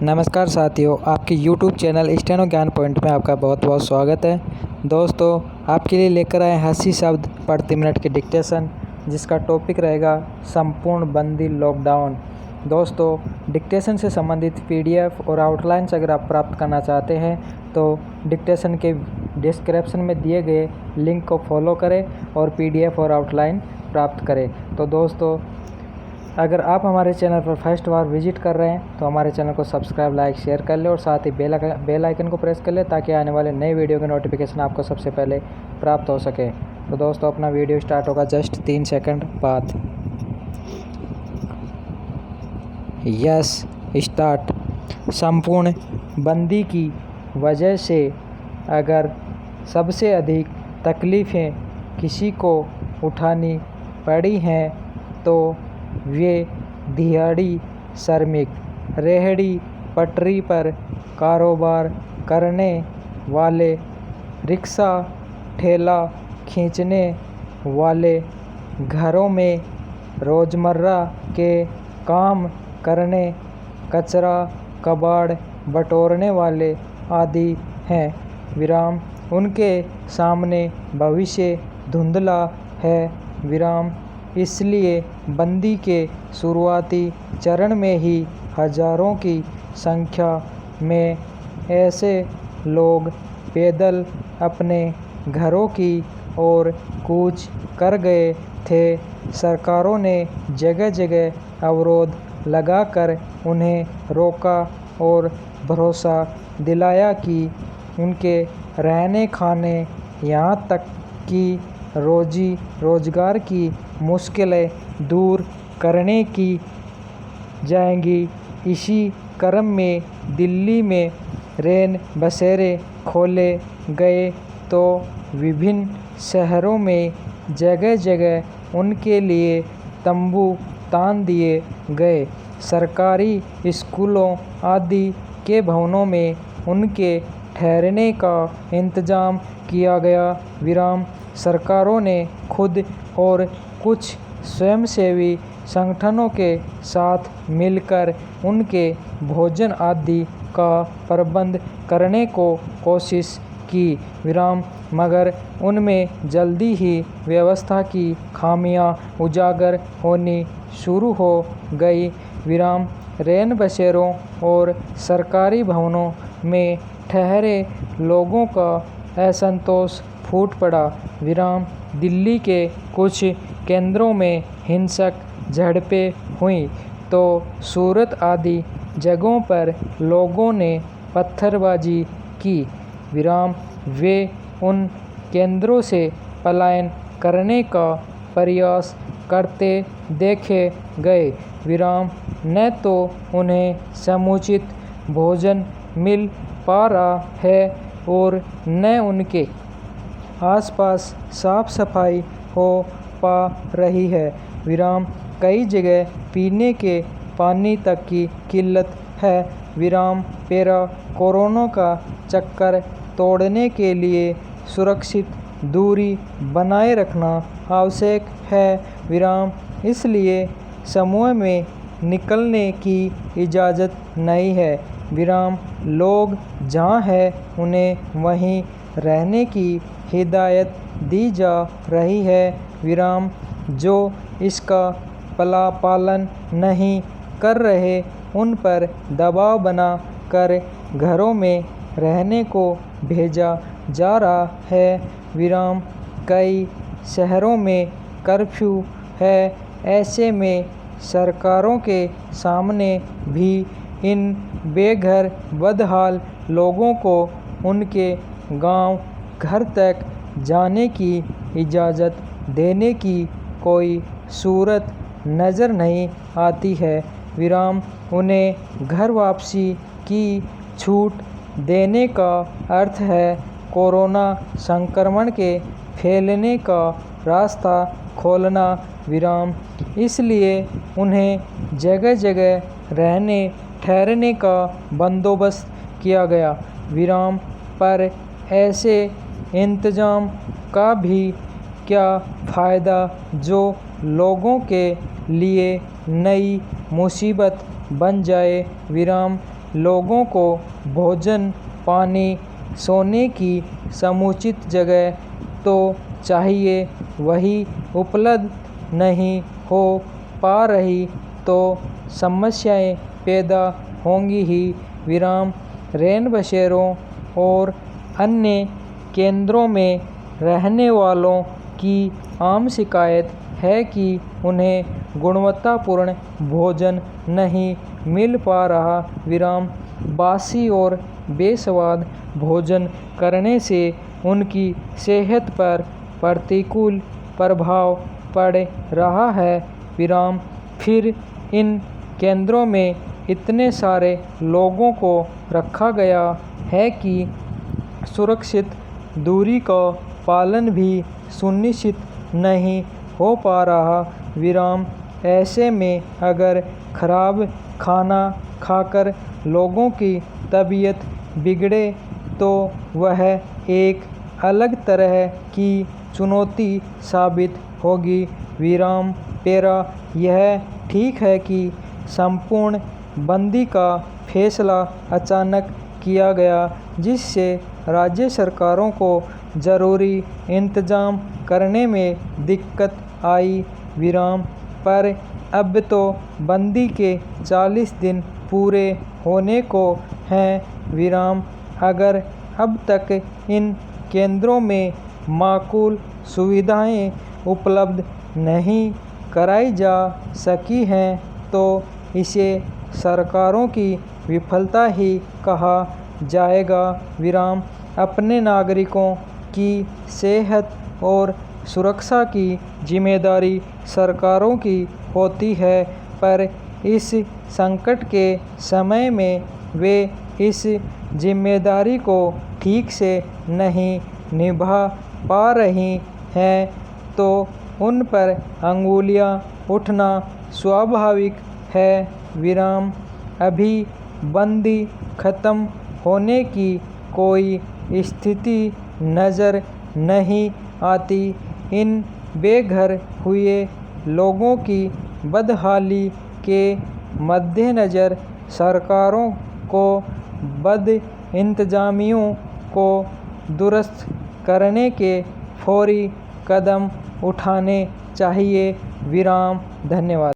नमस्कार साथियों, आपके YouTube चैनल स्टेनो ज्ञान पॉइंट में आपका बहुत बहुत स्वागत है। दोस्तों, आपके लिए लेकर आए 80 शब्द प्रति मिनट के डिक्टेशन, जिसका टॉपिक रहेगा संपूर्ण बंदी लॉकडाउन। दोस्तों, डिक्टेशन से संबंधित PDF और आउटलाइंस अगर आप प्राप्त करना चाहते हैं तो डिक्टेशन के डिस्क्रिप्शन में दिए गए लिंक को फॉलो करें और PDF और आउटलाइन प्राप्त करें। तो दोस्तों, अगर आप हमारे चैनल पर फर्स्ट बार विजिट कर रहे हैं तो हमारे चैनल को सब्सक्राइब, लाइक, शेयर कर लें और साथ ही बेल आइकन को प्रेस कर लें ताकि आने वाले नए वीडियो के नोटिफिकेशन आपको सबसे पहले प्राप्त हो सके। तो दोस्तों, अपना वीडियो स्टार्ट होगा जस्ट 3 सेकंड बाद। Yes, start. संपूर्ण बंदी की वजह से अगर सबसे अधिक तकलीफ़ें किसी को उठानी पड़ी हैं तो वे दिहाड़ी श्रमिक, रेहड़ी पटरी पर कारोबार करने वाले, रिक्शा ठेला खींचने वाले, घरों में रोज़मर्रा के काम करने, कचरा कबाड़ बटोरने वाले आदि हैं। विराम। उनके सामने भविष्य धुंधला है। विराम। इसलिए बंदी के शुरुआती चरण में ही हजारों की संख्या में ऐसे लोग पैदल अपने घरों की ओर कूच कर गए थे। सरकारों ने जगह जगह अवरोध लगाकर उन्हें रोका और भरोसा दिलाया कि उनके रहने खाने, यहाँ तक कि रोजी रोजगार की मुश्किलें दूर करने की जाएंगी। इसी क्रम में दिल्ली में रैन बसेरे खोले गए तो विभिन्न शहरों में जगह जगह उनके लिए तंबू तान दिए गए। सरकारी स्कूलों आदि के भवनों में उनके ठहरने का इंतजाम किया गया। विराम। सरकारों ने खुद और कुछ स्वयंसेवी संगठनों के साथ मिलकर उनके भोजन आदि का प्रबंध करने को कोशिश की। विराम। मगर उनमें जल्दी ही व्यवस्था की खामियां उजागर होनी शुरू हो गई। विराम। रैन बसेरों और सरकारी भवनों में ठहरे लोगों का असंतोष फूट पड़ा। विराम। दिल्ली के कुछ केंद्रों में हिंसक झड़पें हुईं तो सूरत आदि जगहों पर लोगों ने पत्थरबाजी की। विराम। वे उन केंद्रों से पलायन करने का प्रयास करते देखे गए। विराम। न तो उन्हें समुचित भोजन मिल पा रहा है और न उनके आसपास साफ सफाई हो पा रही है। विराम। कई जगह पीने के पानी तक की किल्लत है। विराम। पैरा कोरोना का चक्कर तोड़ने के लिए सुरक्षित दूरी बनाए रखना आवश्यक है। विराम। इसलिए समूह में निकलने की इजाज़त नहीं है। विराम। लोग जहाँ हैं उन्हें वहीं रहने की हिदायत दी जा रही है। विराम। जो इसका पालन नहीं कर रहे उन पर दबाव बना कर घरों में रहने को भेजा जा रहा है। विराम। कई शहरों में कर्फ्यू है। ऐसे में सरकारों के सामने भी इन बेघर बदहाल लोगों को उनके गांव घर तक जाने की इजाज़त देने की कोई सूरत नज़र नहीं आती है। विराम। उन्हें घर वापसी की छूट देने का अर्थ है कोरोना संक्रमण के फैलने का रास्ता खोलना। विराम। इसलिए उन्हें जगह जगह रहने ठहरने का बंदोबस्त किया गया। विराम। पर ऐसे इंतजाम का भी क्या फ़ायदा जो लोगों के लिए नई मुसीबत बन जाए। विराम। लोगों को भोजन, पानी, सोने की समुचित जगह तो चाहिए, वही उपलब्ध नहीं हो पा रही तो समस्याएं पैदा होंगी ही। रैन बसेरों और अन्य केंद्रों में रहने वालों की आम शिकायत है कि उन्हें गुणवत्तापूर्ण भोजन नहीं मिल पा रहा। बासी और बेस्वाद भोजन करने से उनकी सेहत पर प्रतिकूल प्रभाव पड़ रहा है। फिर इन केंद्रों में इतने सारे लोगों को रखा गया है कि सुरक्षित दूरी का पालन भी सुनिश्चित नहीं हो पा रहा। ऐसे में अगर खराब खाना खाकर लोगों की तबीयत बिगड़े तो वह एक अलग तरह की चुनौती साबित होगी। यह ठीक है कि संपूर्ण बंदी का फैसला अचानक किया गया, जिससे राज्य सरकारों को ज़रूरी इंतजाम करने में दिक्कत आई। पर अब तो बंदी के 40 दिन पूरे होने को हैं। अगर अब तक इन केंद्रों में माकूल सुविधाएं उपलब्ध नहीं कराई जा सकी हैं तो इसे सरकारों की विफलता ही कहा जाएगा। अपने नागरिकों की सेहत और सुरक्षा की जिम्मेदारी सरकारों की होती है, पर इस संकट के समय में वे इस जिम्मेदारी को ठीक से नहीं निभा पा रही हैं तो उन पर अंगुलियां उठना स्वाभाविक है। अभी बंदी खत्म होने की कोई स्थिति नज़र नहीं आती। इन बेघर हुए लोगों की बदहाली के मद्देनज़र सरकारों को बदइंतज़ामियों को दुरुस्त करने के फौरी कदम उठाने चाहिए। धन्यवाद।